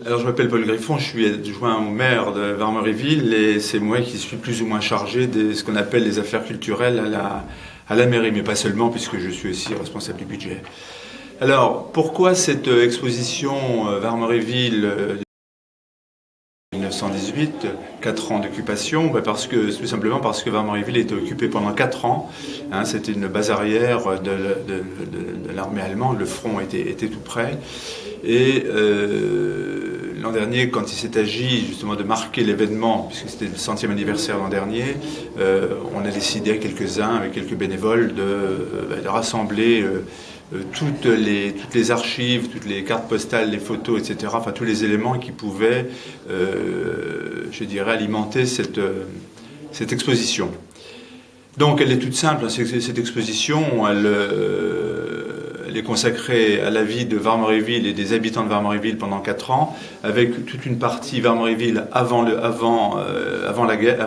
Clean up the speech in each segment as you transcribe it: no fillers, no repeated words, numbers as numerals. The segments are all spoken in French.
Alors je m'appelle Paul Griffon, je suis adjoint au maire de Varmeryville et c'est moi qui suis plus ou moins chargé de ce qu'on appelle les affaires culturelles à la mairie, mais pas seulement puisque je suis aussi responsable du budget. Alors pourquoi cette exposition Varmeryville 1918, 4 ans d'occupation, tout simplement parce que Varmeryville était occupée pendant 4 ans. C'était une base arrière de l'armée allemande, le front était tout près. Et l'an dernier, quand il s'est agi justement de marquer l'événement, puisque c'était le 100e anniversaire l'an dernier, on a décidé, quelques-uns, avec quelques bénévoles, de rassembler toutes les archives, toutes les cartes postales, les photos, etc., enfin tous les éléments qui pouvaient, je dirais, alimenter cette exposition. Donc elle est toute simple, cette exposition, elle est consacrée à la vie de Varmeryville et des habitants de Varmeryville pendant 4 ans, avec toute une partie Varmeryville avant la guerre,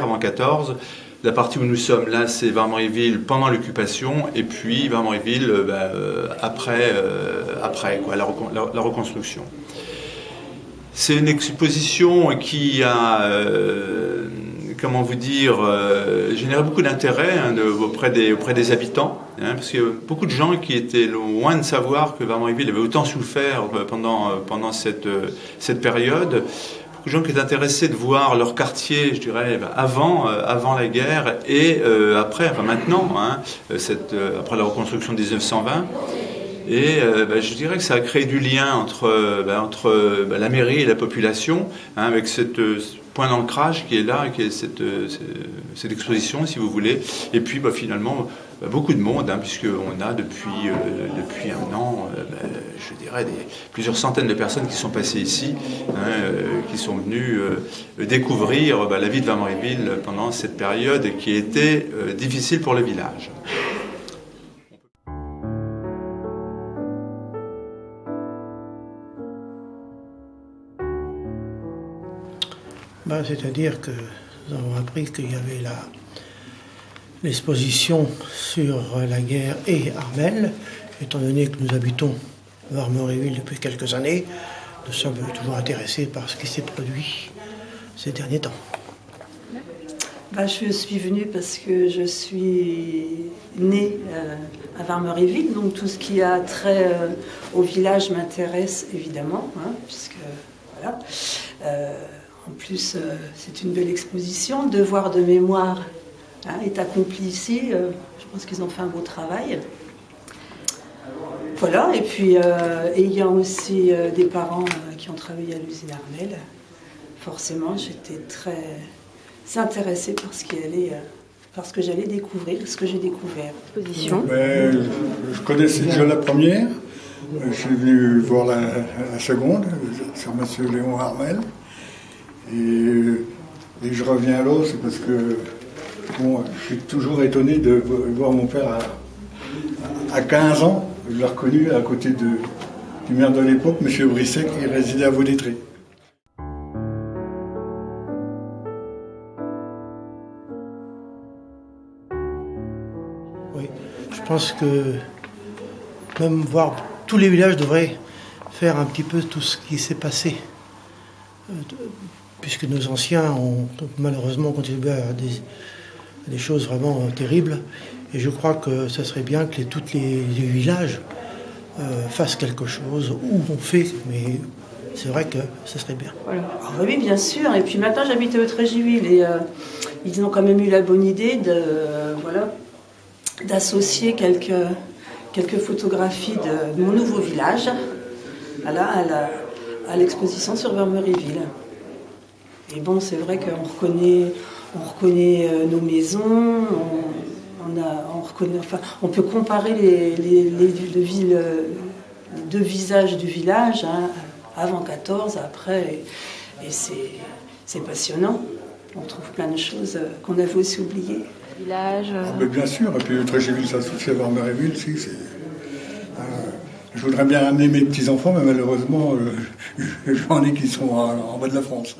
avant 14. La partie où nous sommes là, c'est Varmeryville pendant l'occupation, et puis Varmeryville après la reconstruction. C'est une exposition qui a, généré beaucoup d'intérêt auprès des habitants, parce qu'il y a beaucoup de gens qui étaient loin de savoir que Varmeryville avait autant souffert pendant cette période. Beaucoup de gens qui étaient intéressés de voir leur quartier, je dirais, avant la guerre et après, maintenant, après la reconstruction de 1920. Et je dirais que ça a créé du lien entre la mairie et la population, avec ce point d'ancrage qui est là, qui est cette exposition, si vous voulez. Et puis finalement, beaucoup de monde, puisqu'on a depuis un an, je dirais, plusieurs centaines de personnes qui sont passées ici, qui sont venues découvrir la vie de Varmeryville pendant cette période qui était difficile pour le village. C'est-à-dire que nous avons appris qu'il y avait l'exposition sur la guerre et Armel. Étant donné que nous habitons Varmeryville depuis quelques années, nous sommes toujours intéressés par ce qui s'est produit ces derniers temps. Je suis venue parce que je suis née à Varmeryville, donc tout ce qui a trait au village m'intéresse évidemment, puisque voilà. En plus, c'est une belle exposition. Devoir de mémoire est accompli ici. Je pense qu'ils ont fait un beau travail. Voilà, et puis ayant aussi des parents qui ont travaillé à l'usine Armel, forcément, j'étais très intéressée par ce que j'allais découvrir, ce que j'ai découvert. Exposition. Je connaissais déjà la première. Je suis venu voir la seconde, sur M. Léon Armel. Et je reviens à l'autre, c'est parce que je suis toujours étonné de voir mon père à 15 ans. Je l'ai reconnu à côté du maire de l'époque, M. Brisset, qui résidait à Vaudétré. Oui, je pense que même voir tous les villages devraient faire un petit peu tout ce qui s'est passé. Puisque nos anciens ont malheureusement contribué à des choses vraiment terribles. Et je crois que ça serait bien que tous les villages fassent quelque chose, ou on fait, mais c'est vrai que ça serait bien. Voilà. Oui, bien sûr. Et puis maintenant, j'habite à Tréjuville et ils ont quand même eu la bonne idée d'associer quelques photographies de mon nouveau village à l'exposition sur Varmeryville. Et bon, c'est vrai qu'on reconnaît nos maisons, on peut comparer les deux visages du village, avant 14, après, et c'est passionnant. On trouve plein de choses qu'on avait aussi oubliées. Village. Bien sûr, et puis Tréjuville s'associe à Varmeryville, je voudrais bien amener mes petits-enfants, mais malheureusement, j'en ai qui sont en bas de la France.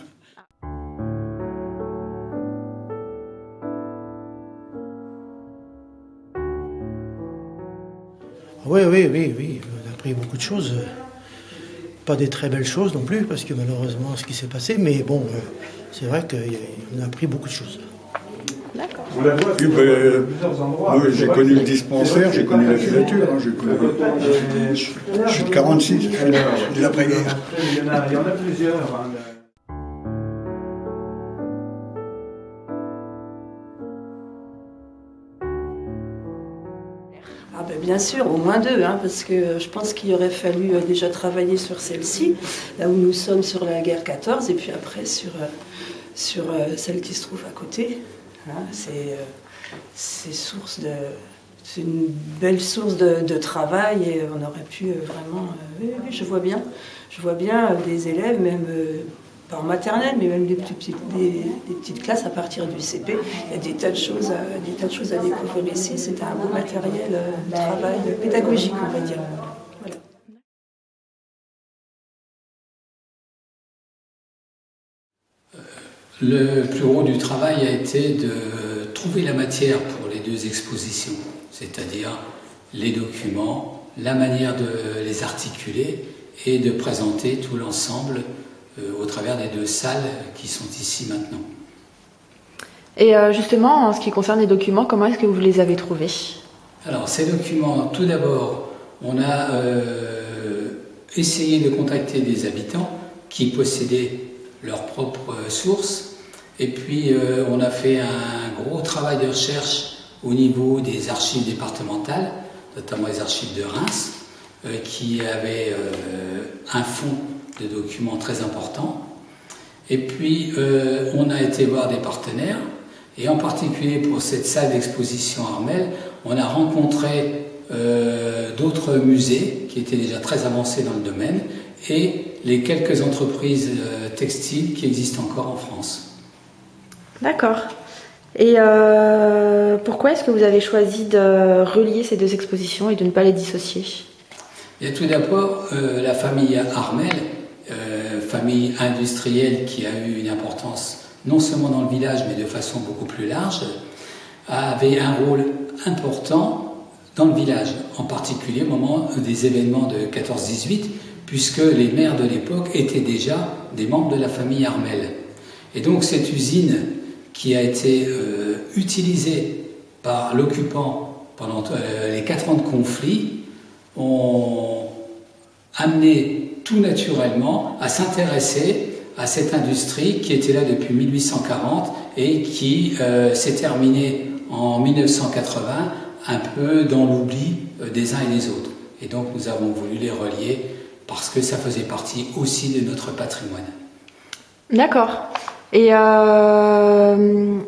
Oui, on a appris beaucoup de choses. pas des très belles choses non plus, parce que malheureusement, ce qui s'est passé, mais bon, c'est vrai qu'on a appris beaucoup de choses. D'accord. On la voit à plusieurs endroits. Oui, j'ai connu le dispensaire, j'ai connu la filature, je suis de 46, je suis de l'après-guerre. Il y en a plusieurs. Hein. Ah ben bien sûr, au moins 2, hein, parce que je pense qu'il aurait fallu déjà travailler sur celle-ci, là où nous sommes sur la guerre 14, et puis après sur celle qui se trouve à côté. Hein, c'est une belle source de travail, et on aurait pu vraiment... oui, je vois bien des élèves, même pas en maternelle, mais même des petites classes à partir du CP. Il y a des tas de choses à découvrir ici. C'est un beau matériel de travail pédagogique, on va dire. Voilà. Le plus gros du travail a été de trouver la matière pour les 2 expositions, c'est-à-dire les documents, la manière de les articuler et de présenter tout l'ensemble au travers des 2 salles qui sont ici maintenant. Et justement, en ce qui concerne les documents, comment est-ce que vous les avez trouvés? Alors, ces documents, tout d'abord, on a essayé de contacter des habitants qui possédaient leurs propres sources, et puis on a fait un gros travail de recherche au niveau des archives départementales, notamment les archives de Reims, qui avaient un fonds de documents très important. Et puis on a été voir des partenaires, et en particulier pour cette salle d'exposition Armel, on a rencontré d'autres musées qui étaient déjà très avancés dans le domaine, et les quelques entreprises textiles qui existent encore en France. D'accord. Et pourquoi est-ce que vous avez choisi de relier ces 2 expositions et de ne pas les dissocier? Il y a tout d'abord la famille Armel, famille industrielle qui a eu une importance non seulement dans le village mais de façon beaucoup plus large, avait un rôle important dans le village, en particulier au moment des événements de 14-18, puisque les maires de l'époque étaient déjà des membres de la famille Armel. Et donc cette usine qui a été utilisée par l'occupant pendant les 4 ans de conflit, ont amené tout naturellement à s'intéresser à cette industrie qui était là depuis 1840 et qui s'est terminée en 1980, un peu dans l'oubli des uns et des autres. Et donc nous avons voulu les relier parce que ça faisait partie aussi de notre patrimoine. D'accord. Et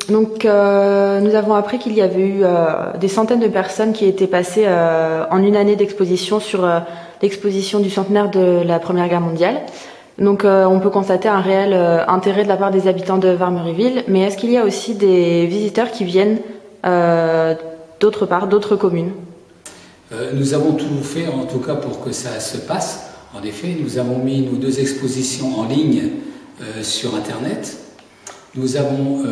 donc nous avons appris qu'il y avait eu des centaines de personnes qui étaient passées en une année d'exposition sur l'exposition du centenaire de la Première Guerre mondiale. Donc on peut constater un réel intérêt de la part des habitants de Varmeryville, mais est-ce qu'il y a aussi des visiteurs qui viennent d'autre part, d'autres communes? Nous avons tout fait en tout cas pour que ça se passe. En effet, nous avons mis nos 2 expositions en ligne sur Internet. Nous avons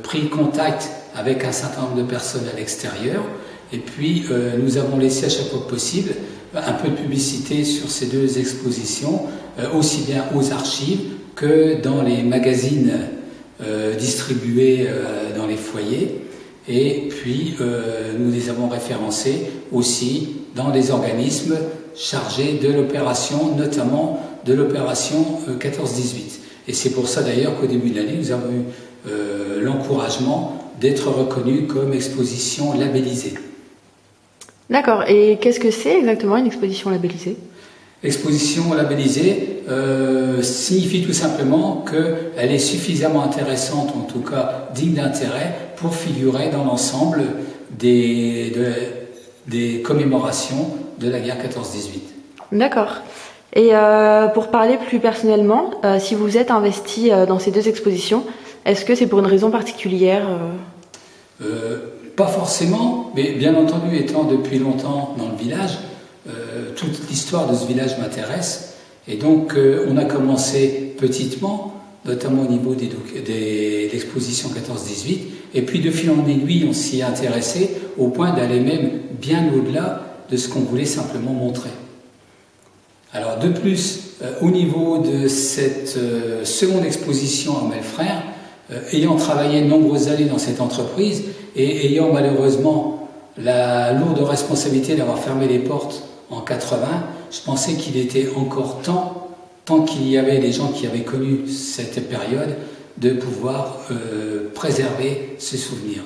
pris contact avec un certain nombre de personnes à l'extérieur, et puis nous avons laissé à chaque fois possible un peu de publicité sur ces 2 expositions, aussi bien aux archives que dans les magazines distribués dans les foyers, et puis nous les avons référencés aussi dans les organismes chargés de l'opération, notamment de l'opération 14-18. Et c'est pour ça d'ailleurs qu'au début de l'année, nous avons eu l'encouragement d'être reconnus comme exposition labellisée. D'accord. Et qu'est-ce que c'est exactement une exposition labellisée? Exposition labellisée signifie tout simplement qu'elle est suffisamment intéressante, en tout cas digne d'intérêt, pour figurer dans l'ensemble des commémorations de la guerre 14-18. D'accord. Et pour parler plus personnellement, si vous êtes investi dans ces 2 expositions, est-ce que c'est pour une raison particulière? Pas forcément, mais bien entendu, étant depuis longtemps dans le village, toute l'histoire de ce village m'intéresse. Et donc, on a commencé petitement, notamment au niveau de l'exposition 14-18, et puis de fil en aiguille, on s'y est intéressé au point d'aller même bien au-delà de ce qu'on voulait simplement montrer. Alors de plus, au niveau de cette seconde exposition Armel Frères, ayant travaillé de nombreuses années dans cette entreprise et ayant malheureusement la lourde responsabilité d'avoir fermé les portes en 80, je pensais qu'il était encore tant qu'il y avait des gens qui avaient connu cette période, de pouvoir préserver ce souvenir.